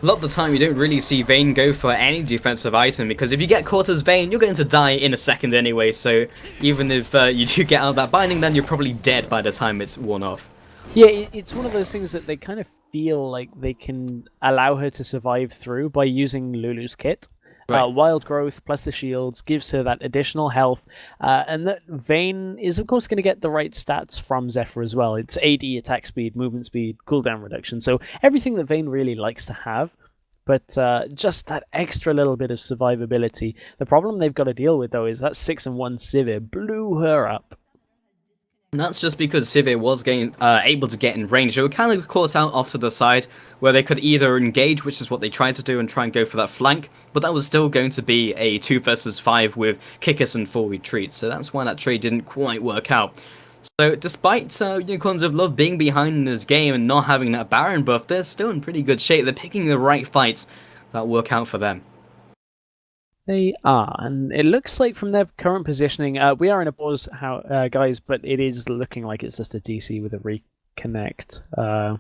A lot of the time you don't really see Vayne go for any defensive item, because if you get caught as Vayne, you're going to die in a second anyway, so even if you do get out of that binding, then you're probably dead by the time it's worn off. Yeah, it's one of those things that they kind of feel like they can allow her to survive through by using Lulu's kit. Right. Wild growth plus the shields gives her that additional health, and that Vayne is of course going to get the right stats from Zephyr as well. It's AD, attack speed, movement speed, cooldown reduction, so everything that Vayne really likes to have. But just that extra little bit of survivability. The problem they've got to deal with though is that 6-1 Sivir blew her up. And that's just because Sivir was able to get in range. They were kind of caught out off to the side, where they could either engage, which is what they tried to do, and try and go for that flank, but that was still going to be a 2 versus 5 with Kickus and full retreat, so that's why that trade didn't quite work out. So despite Unicorns of Love being behind in this game and not having that Baron buff, they're still in pretty good shape. They're picking the right fights that work out for them. They are, and it looks like from their current positioning, we are in a pause, guys, but it is looking like it's just a DC with a reconnect.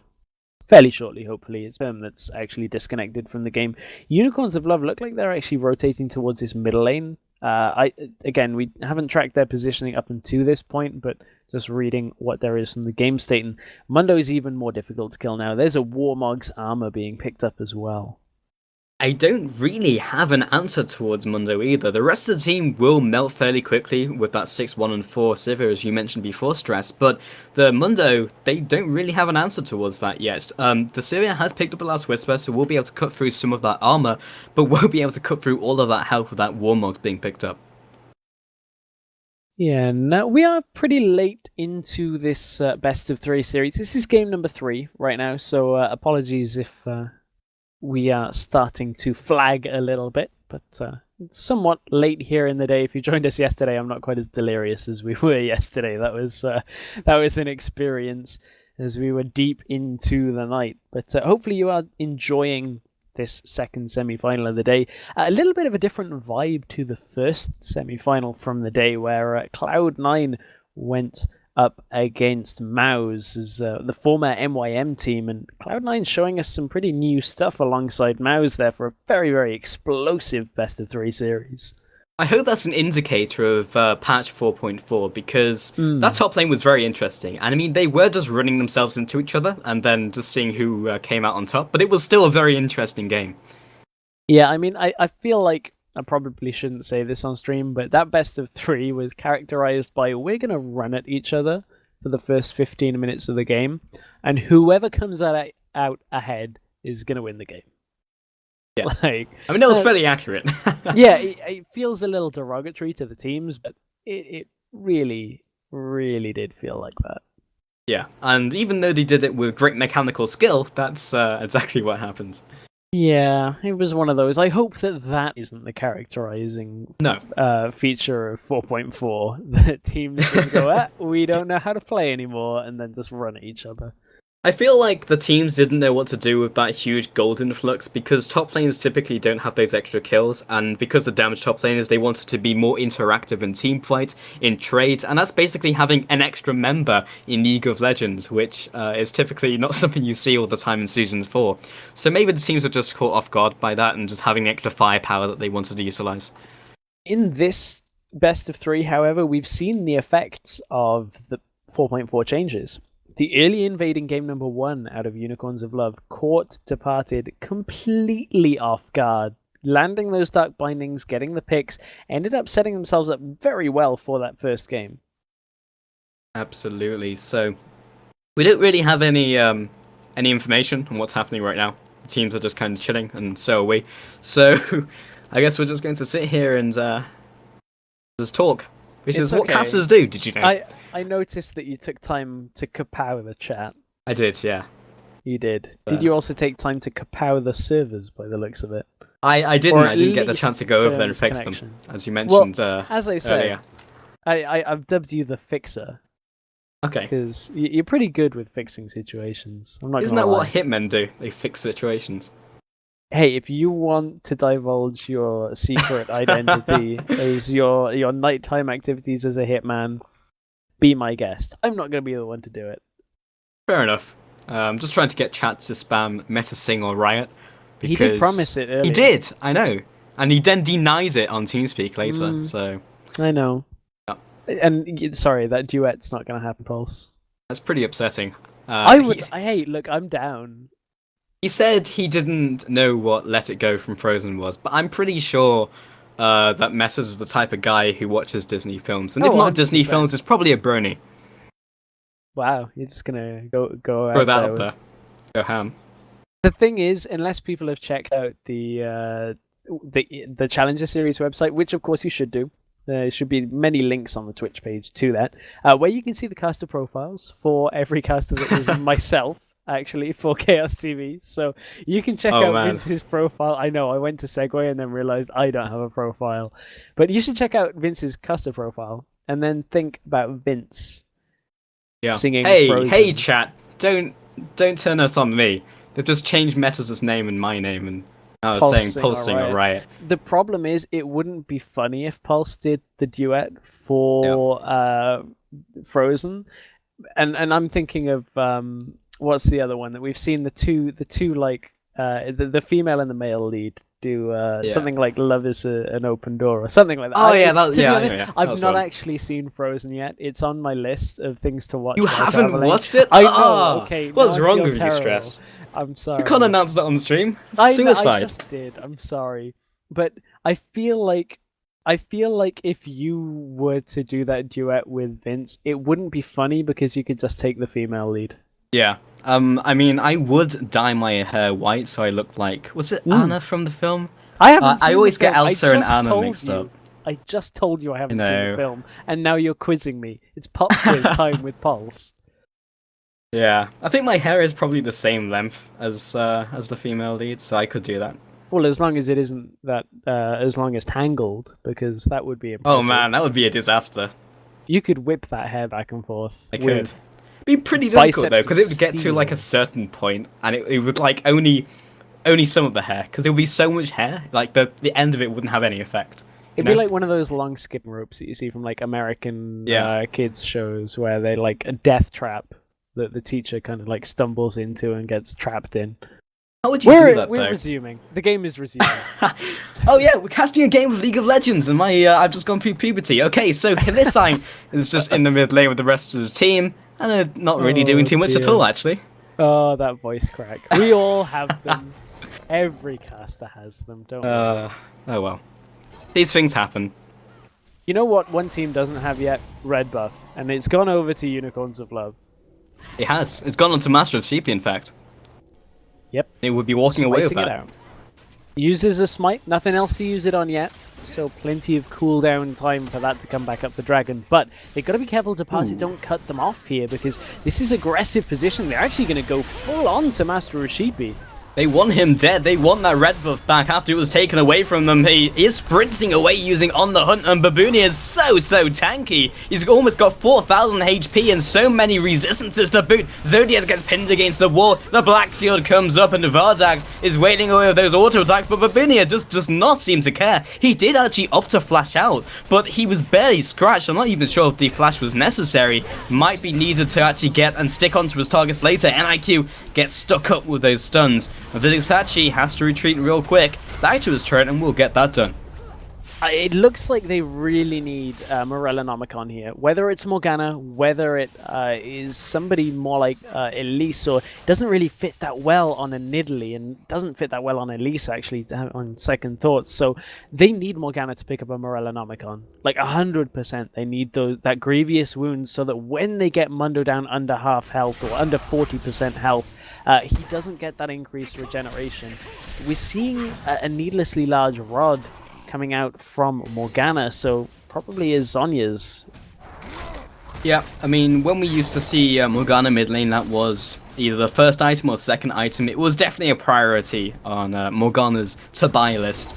Fairly shortly, hopefully. It's them that's actually disconnected from the game. Unicorns of Love look like they're actually rotating towards this middle lane. Again, we haven't tracked their positioning up until this point, but just reading what there is from the game state, and Mundo is even more difficult to kill now. There's a Warmog's armor being picked up as well. I don't really have an answer towards Mundo either. The rest of the team will melt fairly quickly with that 6-1 and 4 Sivir, as you mentioned before, Stress, but the Mundo, they don't really have an answer towards that yet. The Sivir has picked up a Last Whisper, so we'll be able to cut through some of that armor, but won't be able to cut through all of that health with that Warmog's being picked up. Yeah, now we are pretty late into this best of 3 series. This is game number 3 right now, so apologies if we are starting to flag a little bit, but it's somewhat late here in the day. If you joined us yesterday, I'm not quite as delirious as we were yesterday. That was an experience as we were deep into the night. But hopefully you are enjoying this second semi-final of the day. A little bit of a different vibe to the first semi-final from the day, where Cloud9 went up against Mouse as the former MYM team, and Cloud9 showing us some pretty new stuff alongside Mouse there for a very, very explosive best of 3 series. I hope that's an indicator of patch 4.4, because that top lane was very interesting. And I mean, they were just running themselves into each other and then just seeing who came out on top, but it was still a very interesting game. Yeah, I mean, I feel like I probably shouldn't say this on stream, but that best of 3 was characterized by we're going to run at each other for the first 15 minutes of the game, and whoever comes out ahead is going to win the game. Yeah. Like, I mean, that was fairly accurate. Yeah, it feels a little derogatory to the teams, but it really, really did feel like that. Yeah, and even though they did it with great mechanical skill, that's exactly what happened. Yeah, it was one of those. I hope that isn't the characterizing feature of 4.4, that teams just go, we don't know how to play anymore, and then just run at each other. I feel like the teams didn't know what to do with that huge gold influx, because top lanes typically don't have those extra kills, and because the damage top laners, they wanted to be more interactive in teamfight, in trades, and that's basically having an extra member in League of Legends, which is typically not something you see all the time in Season 4. So maybe the teams were just caught off guard by that and just having extra firepower that they wanted to utilize. In this best of 3, however, we've seen the effects of the 4.4 changes. The early invading game number 1 out of Unicorns of Love caught Departed completely off guard, landing those Dark Bindings, getting the picks, ended up setting themselves up very well for that first game. Absolutely. So we don't really have any information on what's happening right now. The teams are just kind of chilling, and so are we. So I guess we're just going to sit here and just talk, which is what casters do. Did you know? I noticed that you took time to kapow the chat. I did, yeah. You did. Did you also take time to kapow the servers, by the looks of it? I didn't. I didn't get the chance to go over there and fix them, as you mentioned as I said, earlier. I've dubbed you the fixer. Okay. Because you're pretty good with fixing situations. I'm not. Isn't that what hitmen do? They fix situations. Hey, if you want to divulge your secret identity as your nighttime activities as a hitman, be my guest. I'm not going to be the one to do it. Fair enough. I'm just trying to get chat to spam MetaSing or Riot. Because he did promise it earlier. He did, I know. And he then denies it on TeamSpeak later, so... I know. Yeah. And, sorry, that duet's not going to happen, Pulse. That's pretty upsetting. I would. Hey, look, I'm down. He said he didn't know what Let It Go from Frozen was, but I'm pretty sure that Metas is the type of guy who watches Disney films, and if Oh, not Disney 100%. films, it's probably a brony. Wow, you're just gonna go Throw out that there. up there. Go ham. The thing is, unless people have checked out the Challenger Series website, which of course you should do, there should be many links on the Twitch page to that, where you can see the caster profiles for every caster that is myself, actually, for Chaos TV. So you can check out Vince's profile. I know, I went to Segue and then realized I don't have a profile. But you should check out Vince's caster profile and then think about Vince singing Frozen. Hey, chat, don't turn us on me. They've just changed Metas' name and my name, and I was saying Pulsing a Riot. The problem is, it wouldn't be funny if Pulse did the duet for Frozen, and I'm thinking of what's the other one that we've seen, the two like the female and the male lead do something like Love is an Open Door or something like that. I've not actually seen Frozen yet. It's on my list of things to watch. You haven't watched it? I know. Okay. What's wrong with you, Stress? I'm sorry. You can't announce that on the stream. Suicide. I just did. I'm sorry, but I feel like if you were to do that duet with Vince, it wouldn't be funny because you could just take the female lead. Yeah. I mean, I would dye my hair white so I looked like... Was it Anna from the film? I haven't seen I always the film. get Elsa and Anna mixed up. I just told you I haven't seen the film, and now you're quizzing me. It's pop quiz time with Pulse. Yeah, I think my hair is probably the same length as the female lead, so I could do that. Well, as long as it isn't that, as long as tangled, because that would be impressive. Oh man, that would be a disaster. You could whip that hair back and forth. I could. Be pretty difficult though, because it would get to like a certain point, and it would like only some of the hair, because there would be so much hair, like the end of it wouldn't have any effect. It'd be like one of those long skip ropes that you see from like American kids shows, where they like a death trap that the teacher kind of like stumbles into and gets trapped in. How would you do that, We're resuming. The game is resuming. Oh yeah, we're casting a game of League of Legends, and I've just gone through puberty. Okay, so Hillside is just in the mid lane with the rest of his team, and they're not really doing too much at all, actually. Oh, that voice crack. We all have them. Every caster has them, don't we? Oh well. These things happen. You know what one team doesn't have yet? Red buff. And it's gone over to Unicorns of Love. It has. It's gone on to Master of Sheepy, in fact. Yep. It would be walking away with that. Out. Uses a smite. Nothing else to use it on yet. So plenty of cooldown time for that to come back up the dragon. But they've got to be careful to party don't cut them off here, because this is aggressive position. They're actually going to go full on to Master of Sheepy. They want him dead. They want that red buff back after it was taken away from them. He is sprinting away using On the Hunt, and Baboonia is so tanky. He's almost got 4,000 HP and so many resistances to boot. Zodiac gets pinned against the wall. The Black Shield comes up, and Vardak is waiting away with those auto attacks, but Baboonia just does not seem to care. He did actually opt to flash out, but he was barely scratched. I'm not even sure if the flash was necessary. Might be needed to actually get and stick onto his targets later. NIQ gets stuck up with those stuns. Vizixachi has to retreat real quick back to his turret, and we'll get that done. It looks like they really need Morellonomicon here. Whether it's Morgana, whether it is somebody more like Elise, or doesn't really fit that well on a Nidalee, and doesn't fit that well on Elise, actually, on second thoughts. So they need Morgana to pick up a Morellonomicon. Like 100%. They need that Grievous Wound so that when they get Mundo down under half health or under 40% health, he doesn't get that increased regeneration. We're seeing a needlessly large rod coming out from Morgana, so probably is Zhonya's. Yeah, I mean, when we used to see Morgana mid lane, that was either the first item or second item. It was definitely a priority on Morgana's to-buy list,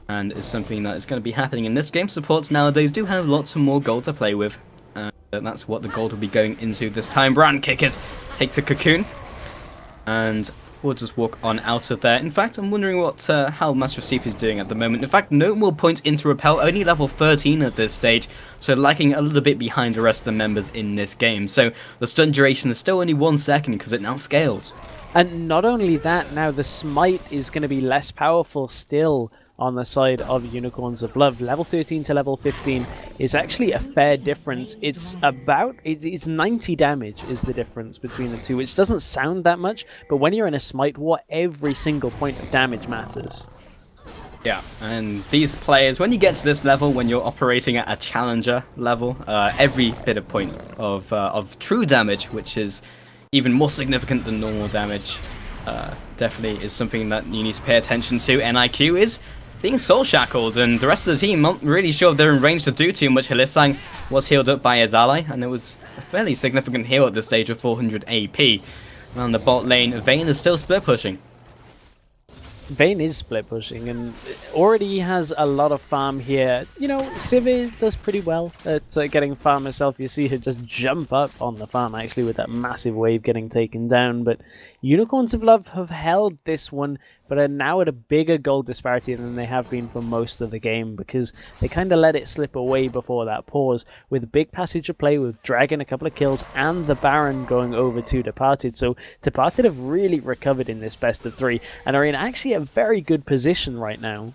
and it's something that is going to be happening in this game. Supports nowadays do have lots of more gold to play with, and that's what the gold will be going into this time. Brand Kickers take to Cocoon, and we'll just walk on out of there. In fact, I'm wondering what how Master of Sheep is doing at the moment. In fact, no more points into Repel, only level 13 at this stage, so lagging a little bit behind the rest of the members in this game. So the stun duration is still only 1 second because it now scales. And not only that, now the smite is going to be less powerful still on the side of Unicorns of Love. Level 13 to level 15 is actually a fair difference. It's 90 damage is the difference between the two, which doesn't sound that much, but when you're in a Smite War, every single point of damage matters. Yeah, and these players, when you get to this level, when you're operating at a challenger level, every bit of point of true damage, which is even more significant than normal damage, definitely is something that you need to pay attention to. NIQ is being soul shackled, and the rest of the team not really sure if they're in range to do too much. Hylissang was healed up by his ally, and it was a fairly significant heal at this stage of 400 AP. And on the bot lane, Vayne is still split pushing. Vayne is split pushing and already has a lot of farm here. You know, Civi does pretty well at getting farm herself. You see her just jump up on the farm actually with that massive wave getting taken down. But Unicorns of Love have held this one, but are now at a bigger gold disparity than they have been for most of the game, because they kind of let it slip away before that pause, with big passage of play, with Dragon a couple of kills, and the Baron going over to Departed. So Departed have really recovered in this best of 3, and are in actually a very good position right now.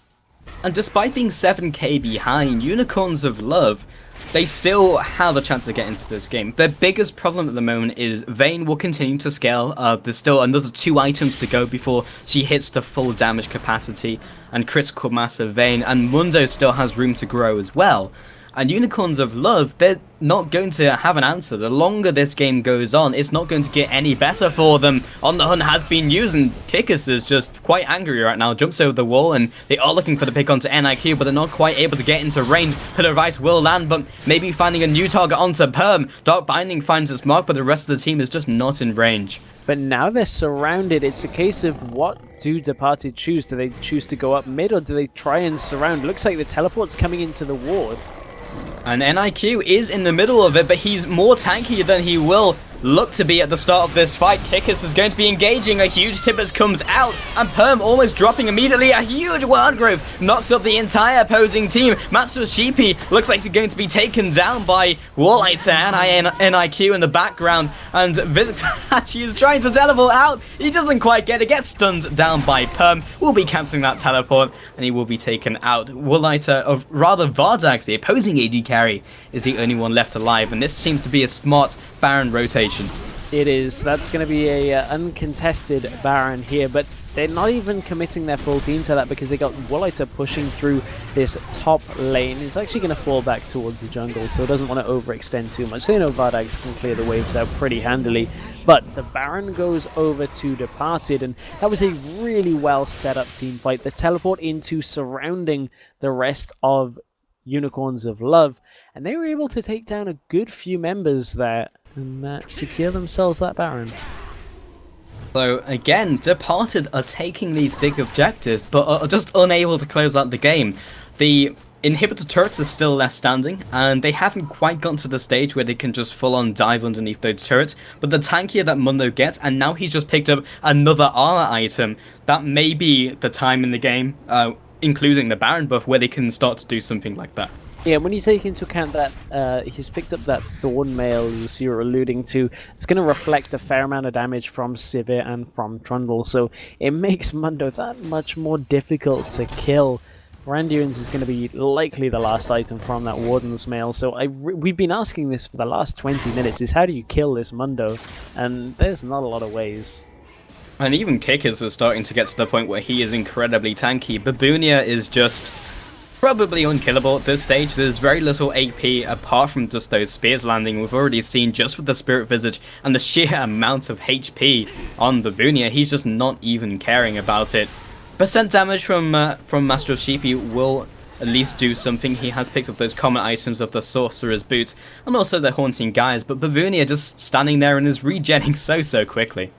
And despite being 7k behind, Unicorns of Love, they still have a chance to get into this game. Their biggest problem at the moment is Vayne will continue to scale. There's still another 2 items to go before she hits the full damage capacity and critical mass of Vayne, and Mundo still has room to grow as well. And Unicorns of Love, they're not going to have an answer. The longer this game goes on, it's not going to get any better for them. On the Hunt has been used, and Kikis is just quite angry right now. Jumps over the wall, and they are looking for the pick onto NIQ, but they're not quite able to get into range. Pillar of Ice will land, but maybe finding a new target onto Perm. Dark Binding finds its mark, but the rest of the team is just not in range. But now they're surrounded. It's a case of what do Departed choose? Do they choose to go up mid, or do they try and surround? Looks like the teleport's coming into the ward. And NIQ is in the middle of it, but he's more tanky than he will look to be at the start of this fight. Kikis is going to be engaging. A huge Tibbers comes out, and Perm almost dropping immediately. A huge Wild Growth knocks up the entire opposing team. Master Sheepy looks like he's going to be taken down by Warlighter and NIQ in the background. And Vizitachi is trying to teleport out. He doesn't quite get it. Gets stunned down by Perm. Will be cancelling that teleport, and he will be taken out. Warlighter, of rather Vardax, the opposing AD carry, is the only one left alive, and this seems to be a smart Baron rotation. It is. That's going to be a uncontested Baron here, but they're not even committing their full team to that, because they got Warlighter pushing through this top lane. He's actually going to fall back towards the jungle, so doesn't want to overextend too much. They know Vardax can clear the waves out pretty handily, but the Baron goes over to Departed, and that was a really well set up team fight. The teleport into surrounding the rest of Unicorns of Love, and they were able to take down a good few members there and secure themselves that Baron. So again, Departed are taking these big objectives, but are just unable to close out the game. The inhibitor turrets are still left standing, and they haven't quite gotten to the stage where they can just full on dive underneath those turrets. But the tankier that Mundo gets, and now he's just picked up another armor item, that may be the time in the game, including the Baron buff, where they can start to do something like that. Yeah, when you take into account that he's picked up that Thorn Mail, as you're alluding to, it's going to reflect a fair amount of damage from Sivir and from Trundle, so it makes Mundo that much more difficult to kill. Randuin's is going to be likely the last item from that Warden's Mail, so we've been asking this for the last 20 minutes, is how do you kill this Mundo? And there's not a lot of ways. And even Kikis is starting to get to the point where he is incredibly tanky. Baboonia is just probably unkillable at this stage. There's very little AP apart from just those spears landing. We've already seen just with the Spirit Visage and the sheer amount of HP on Baboonia, he's just not even caring about it. Percent damage from Master of Sheepy will at least do something. He has picked up those common items of the Sorcerer's Boot and also the Haunting Guise, but Baboonia just standing there and is regenning so quickly.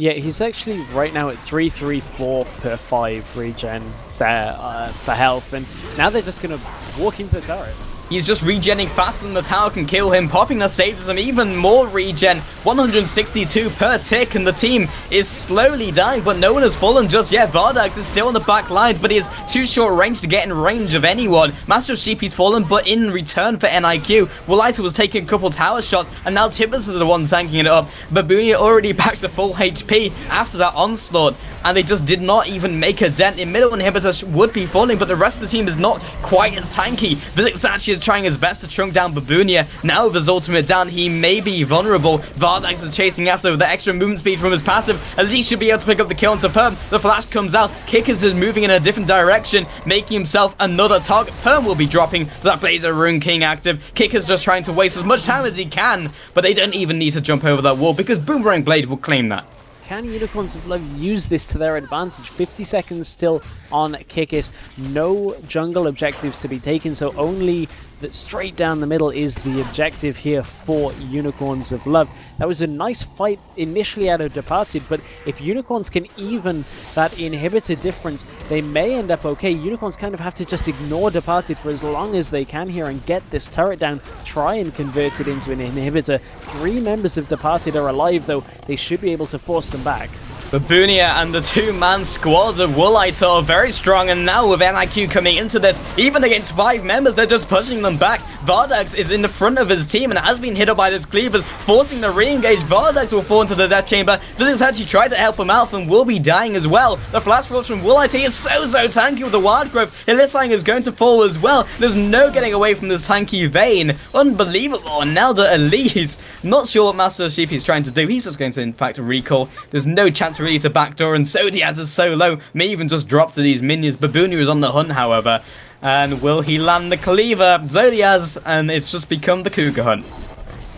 Yeah, he's actually right now at 334 per 5 regen there for health, and now they're just going to walk into the turret. He's just regenning faster than the tower can kill him, popping a sadism, even more regen, 162 per tick, and the team is slowly dying, but no one has fallen just yet. Vardax is still on the back line, but he is too short range to get in range of anyone. Master of Sheepy's fallen, but in return for NIQ, Wooliter was taking a couple tower shots, and now Tibbers is the one tanking it up. Baboonia already back to full HP after that onslaught, and they just did not even make a dent. In middle inhibitor would be falling, but the rest of the team is not quite as tanky. Vixachi is trying his best to chunk down Baboonia. Now with his ultimate down, he may be vulnerable. Vardax is chasing after with the extra movement speed from his passive. At least should be able to pick up the kill onto Perm. The flash comes out. Kickers is moving in a different direction, making himself another target. Perm will be dropping that Blazer Rune King active. Kickers just trying to waste as much time as he can, but they don't even need to jump over that wall because Boomerang Blade will claim that. Can Unicorns of Love use this to their advantage? 50 seconds still on Kikis. No jungle objectives to be taken, so only that straight down the middle is the objective here for Unicorns of Love. That was a nice fight initially out of Departed, but if Unicorns can even that inhibitor difference, they may end up okay. Unicorns kind of have to just ignore Departed for as long as they can here and get this turret down, try and convert it into an inhibitor. 3 members of Departed are alive, though. They should be able to force them back. Baboonia and the 2-man squad of Wooliter are very strong, and now with NIQ coming into this, even against 5 members, they're just pushing them back. Vardax is in the front of his team and has been hit up by those cleavers, forcing the re-engage. Vardax will fall into the death chamber. Physics actually tried to help him out and will be dying as well. The flash force from Wooliter is so tanky with the wild growth. Elisang is going to fall as well. There's no getting away from this tanky Vayne. Unbelievable. And now the Elise, not sure what Master of Sheepy is trying to do. He's just going to, in fact, recall. There's no chance really to backdoor, and Zodiaz is so low, may even just drop to these minions. Baboonia is on the hunt, however, and will he land the cleaver? Zodiaz, and it's just become the Cougar hunt.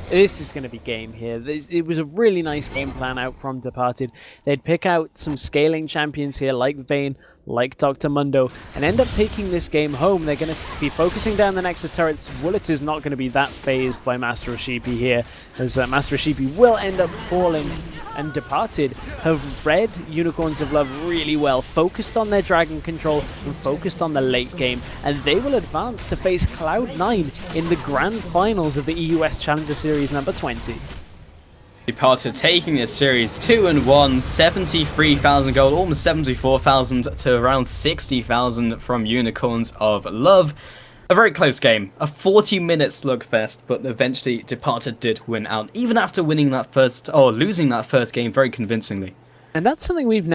This is going to be game here. It was a really nice game plan out from Departed. They'd pick out some scaling champions here like Vayne, like Dr. Mundo, and end up taking this game home. They're going to be focusing down the Nexus turrets. Wooliter is not going to be that phased by Master of Sheepy here, as Master of Sheepy will end up falling, and Departed have read Unicorns of Love really well, focused on their dragon control and focused on the late game, and they will advance to face Cloud9 in the grand finals of the EUS Challenger Series number 20. Departed taking this series 2-1, 73,000 gold, almost 74,000 to around 60,000 from Unicorns of Love. A very close game, a 40-minute slugfest, but eventually Departed did win out, even after winning that losing that first game very convincingly. And that's something we've